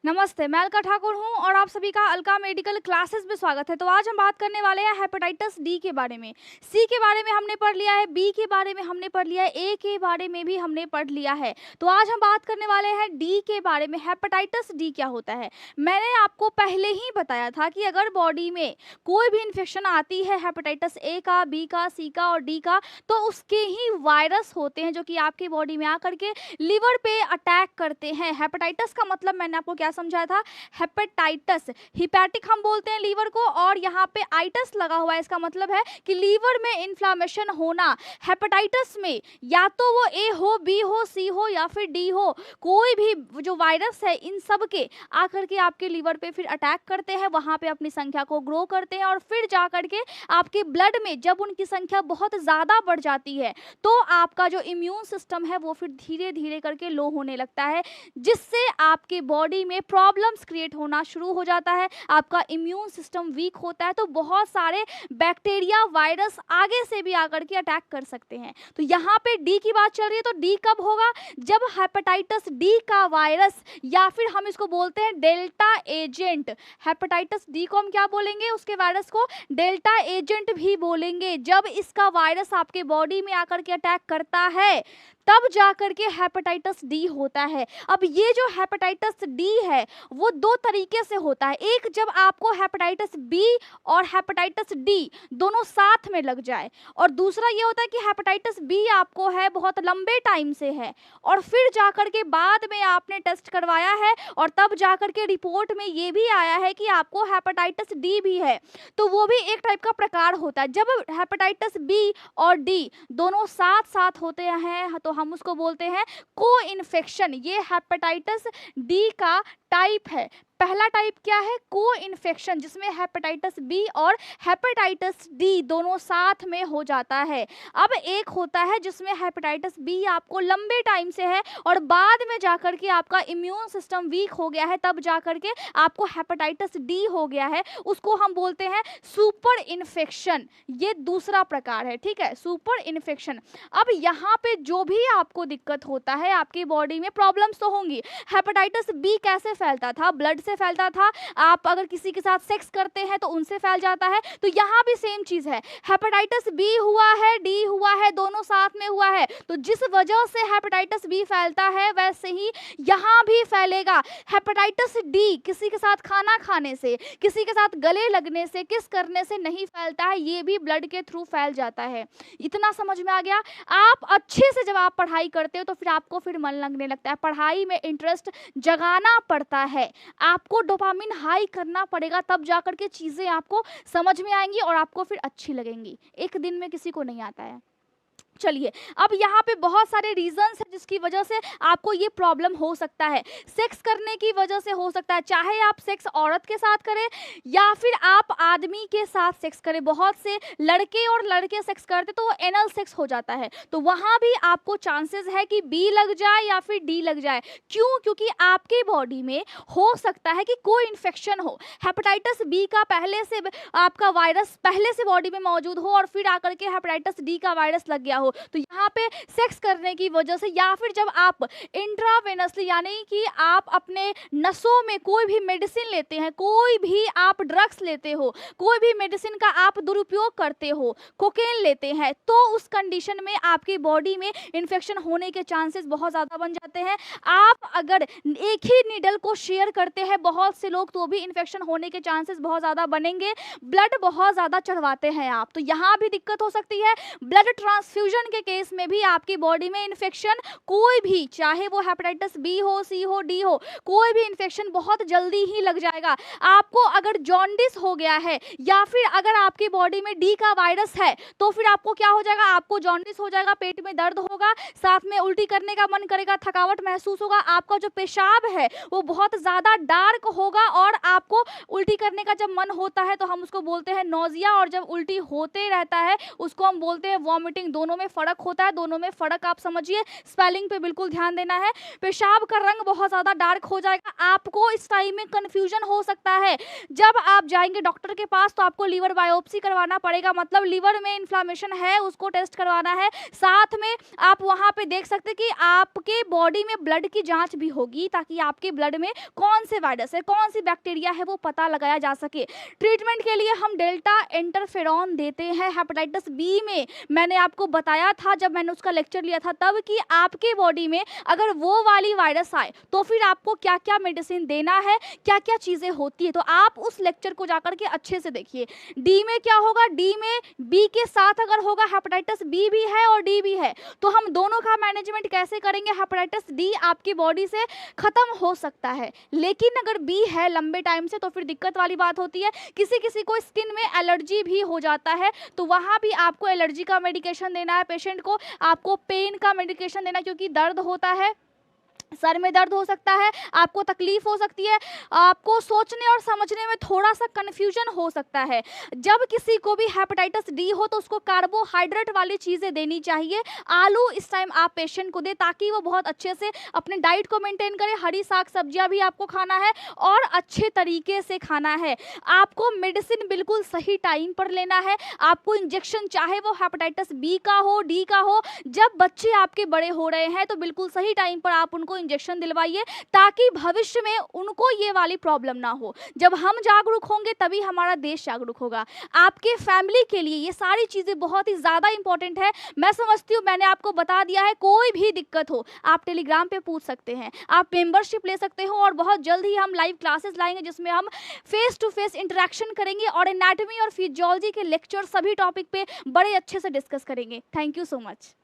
नमस्ते, मैं अलका ठाकुर हूँ और आप सभी का अलका मेडिकल क्लासेस में स्वागत है। तो आज हम बात करने वाले हैं हेपेटाइटिस डी के बारे में। सी के बारे में हमने पढ़ लिया है, बी के बारे में हमने पढ़ लिया है, ए के बारे में भी हमने पढ़ लिया है। तो आज हम बात करने वाले हैं डी के बारे में। हेपेटाइटिस डी क्या होता है? मैंने आपको पहले ही बताया था कि अगर बॉडी में कोई भी इन्फेक्शन आती है, हेपेटाइटिस ए का, बी का, सी का और डी का, तो उसके ही वायरस होते हैं जो कि आपकी बॉडी में आकर के लिवर पे अटैक करते हैं। हेपेटाइटिस का मतलब मैंने आपको क्या समझाया था? हेपेटाइटिस, हिपैटिक हम बोलते हैं लीवर को, और यहाँ पे आइटस लगा हुआ है, इसका मतलब है कि लीवर में इन्फ्लामेशन होना। हेपेटाइटिस में या तो वो ए हो, बी हो, सी हो या फिर डी हो, कोई भी जो वायरस है इन सब के आकर के आपके लीवर पे फिर अटैक करते हैं, वहां पे अपनी संख्या को ग्रो करते हैं और फिर जाकर के आपके ब्लड में जब उनकी संख्या बहुत ज्यादा बढ़ जाती है तो आपका जो इम्यून सिस्टम है वो फिर धीरे धीरे करके लो होने लगता है, जिससे आपके बॉडी में प्रॉब्लम्स क्रिएट होना शुरू हो जाता है। आपका इम्यून सिस्टम वीक होता है तो बहुत सारे बैक्टीरिया, वायरस आगे से भी आकर के अटैक कर सकते हैं। तो यहाँ पे डी की बात चल रही है, तो डी कब होगा? जब हेपेटाइटिस डी का वायरस, या फिर हम इसको बोलते हैं डेल्टा एजेंट। हेपेटाइटिस डी को हम क्या बोलेंगे? उसके वायरस को डेल्टा एजेंट भी बोलेंगे। जब इसका वायरस आपके बॉडी में आकर के अटैक करता है तब जाकर के हेपेटाइटिस डी होता है। अब ये जो हेपेटाइटिस डी है वो दो तरीके से होता है। एक, जब आपको हेपेटाइटिस बी और हेपेटाइटिस डी दोनों साथ में लग जाए, और दूसरा ये होता है कि हेपेटाइटिस बी आपको है बहुत लंबे टाइम से है और फिर जाकर के बाद में आपने टेस्ट करवाया है और तब जाकर के रिपोर्ट में ये भी आया है कि आपको हेपेटाइटिस डी भी है, तो वो भी एक टाइप का प्रकार होता है। जब हेपेटाइटिस बी और डी दोनों साथ साथ होते हैं तो हम उसको बोलते हैं को इन्फेक्शन। ये हेपेटाइटिस डी का टाइप है। पहला टाइप क्या है? को इन्फेक्शन, जिसमें हेपेटाइटिस बी और हेपेटाइटिस डी दोनों साथ में हो जाता है। अब एक होता है जिसमें हेपेटाइटिस बी आपको लंबे टाइम से है और बाद में जाकर के आपका इम्यून सिस्टम वीक हो गया है, तब जाकर के आपको हेपेटाइटिस डी हो गया है, उसको हम बोलते हैं सुपर इन्फेक्शन। ये दूसरा प्रकार है, ठीक है, सुपर इन्फेक्शन। अब यहाँ पे जो भी आपको दिक्कत होता है, आपकी बॉडी में प्रॉब्लम्स तो होंगी। हेपेटाइटिस बी कैसे फैलता था? ब्लड से फैलता था। आप अगर किसी के साथ सेक्स करते हैं तो उनसे फैल जाता है। तो यहाँ भी सेम चीज है, हेपेटाइटिस बी हुआ है, डी हुआ है, दोनों साथ में हुआ है, तो जिस वजह से हेपेटाइटिस बी फैलता है वैसे ही यहाँ भी फैलेगा। हेपेटाइटिस डी किसी के साथ खाना खाने से, किसी के साथ गले लगने से, किस करने से नहीं फैलता है, ये भी ब्लड के थ्रू फैल जाता है। इतना समझ में आ गया? आप अच्छे से जब आप पढ़ाई करते हो तो फिर आपको फिर मन लगने लगता है, पढ़ाई में इंटरेस्ट जगाना पड़ता है, आपको डोपामिन हाई करना पड़ेगा, तब जाकर के चीजें आपको समझ में आएंगी और आपको फिर अच्छी लगेंगी। एक दिन में किसी को नहीं आता है। चलिए, अब यहाँ पे बहुत सारे रीजंस हैं जिसकी वजह से आपको ये प्रॉब्लम हो सकता है। सेक्स करने की वजह से हो सकता है, चाहे आप सेक्स औरत के साथ करें या फिर आप आदमी के साथ सेक्स करें। बहुत से लड़के और लड़के सेक्स करते तो वो एनल सेक्स हो जाता है, तो वहाँ भी आपको चांसेस है कि बी लग जाए या फिर डी लग जाए। क्यों? क्योंकि आपकी बॉडी में हो सकता है कि कोई इन्फेक्शन हो, हेपेटाइटिस बी का पहले से आपका वायरस पहले से बॉडी में मौजूद हो और फिर आकर के हेपेटाइटिस डी का वायरस लग गया हो। तो यहाँ पे सेक्स करने की वजह से, या फिर जब आप इंट्रावेनसली यानी कि आप अपने नसों में कोई भी मेडिसिन लेते हैं, कोई भी आप ड्रग्स लेते हो, कोई भी मेडिसिन का आप दुरुपयोग करते हो, कोकेन लेते हैं, तो उस कंडीशन में आपकी बॉडी में इन्फेक्शन होने के चांसेस बहुत ज़्यादा बन जाते हैं। आप अगर एक ही नीडल को शेयर करते हैं बहुत से लोग तो भी इन्फेक्शन होने के चांसेस बहुत ज़्यादा बनेंगे। ब्लड बहुत ज़्यादा चढ़वाते हैं आप, तो यहाँ भी दिक्कत हो सकती है। ब्लड ट्रांसफ्यूजन के केस में भी आपकी बॉडी में इन्फेक्शन कोई भी, चाहे वो हेपेटाइटिस बी हो, सी हो, डी हो, कोई भी इन्फेक्शन बहुत जल्दी ही लग जाएगा। आपको अगर जॉन्डिस हो गया है या फिर अगर आपकी बॉडी में डी का वायरस है तो फिर आपको क्या हो जाएगा? आपको जॉन्डिस हो जाएगा, पेट में दर्द होगा, साथ में उल्टी करने का मन करेगा, थकावट महसूस होगा, आपका जो पेशाब है वो बहुत ज्यादा डार्क होगा और आपको उल्टी करने का जब मन होता है तो हम उसको बोलते हैं नोजिया, और जब उल्टी होते रहता है उसको हम बोलते हैं वॉमिटिंग। दोनों में फ़र्क होता है, दोनों में फ़र्क आप समझिए, स्पेलिंग पे बिल्कुल ध्यान देना है। पेशाब का रंग बहुत ज़्यादा डार्क हो जाएगा, आपको इस टाइम में कन्फ्यूजन हो सकता है। जब आप जाएंगे डॉक्टर के पास तो आपको लीवर बायोप्सी करवाना पड़ेगा, मतलब लीवर में इन्फ्लामेशन है उसको टेस्ट करवाना है। साथ में आप वहाँ पे देख सकते हैं कि आपके बॉडी में ब्लड की जांच भी होगी, ताकि आपके ब्लड में कौन से वायरस है, कौन सी बैक्टीरिया है, वो पता लगाया जा सके। ट्रीटमेंट के लिए हम डेल्टा इंटरफेरॉन देते हैं हेपेटाइटिस बी में। मैंने आपको बताया था जब मैंने उसका लेक्चर लिया था तब कि आपके बॉडी में अगर वो वाली वायरस आए तो फिर आपको क्या क्या मेडिसिन देना है, क्या क्या चीज़ें होती है, तो आप उस लेक्चर को जाकर के अच्छे से देखिए। डी में क्या होगा, डी में बी के साथ अगर होगा, हेपेटाइटिस बी भी है और डी भी है, तो हम दोनों का मैनेजमेंट कैसे करेंगे। हेपेटाइटिस डी आपकी बॉडी से खत्म हो सकता है, लेकिन अगर बी है लंबे टाइम से तो फिर दिक्कत वाली बात होती है। किसी किसी को स्किन में एलर्जी भी हो जाता है, तो वहाँ भी आपको एलर्जी का मेडिकेशन देना है पेशेंट को, आपको पेन का मेडिकेशन देना, क्योंकि दर्द होता है, सर में दर्द हो सकता है, आपको तकलीफ हो सकती है, आपको सोचने और समझने में थोड़ा सा कन्फ्यूजन हो सकता है। जब किसी को भी हेपेटाइटिस डी हो तो उसको कार्बोहाइड्रेट वाली चीज़ें देनी चाहिए। आलू इस टाइम आप पेशेंट को दे ताकि वो बहुत अच्छे से अपने डाइट को मेंटेन करे। हरी साग सब्जियां भी आपको खाना है और अच्छे तरीके से खाना है। आपको मेडिसिन बिल्कुल सही टाइम पर लेना है। आपको इंजेक्शन चाहे वो हेपेटाइटिस बी का हो, डी का हो, जब बच्चे आपके बड़े हो रहे हैं तो बिल्कुल सही टाइम पर आप उनको इंजेक्शन दिलवाइए, ताकि भविष्य में उनको ये वाली प्रॉब्लम ना हो। जब हम जागरूक होंगे तभी हमारा देश जागरूक होगा। आपके फैमिली के लिए ये सारी चीज़ें बहुत ही ज़्यादा इंपॉर्टेंट है। मैं समझती हूँ, मैंने आपको बता दिया है। कोई भी दिक्कत हो आप टेलीग्राम पे पूछ सकते हैं, आप मेंबरशिप ले सकते हो, और बहुत जल्द ही हम लाइव क्लासेस लाएंगे जिसमें हम फेस टू फेस इंटरेक्शन करेंगे और एनाटॉमी और फिजियोलॉजी के लेक्चर सभी टॉपिक पे बड़े अच्छे से डिस्कस करेंगे। Thank you so much.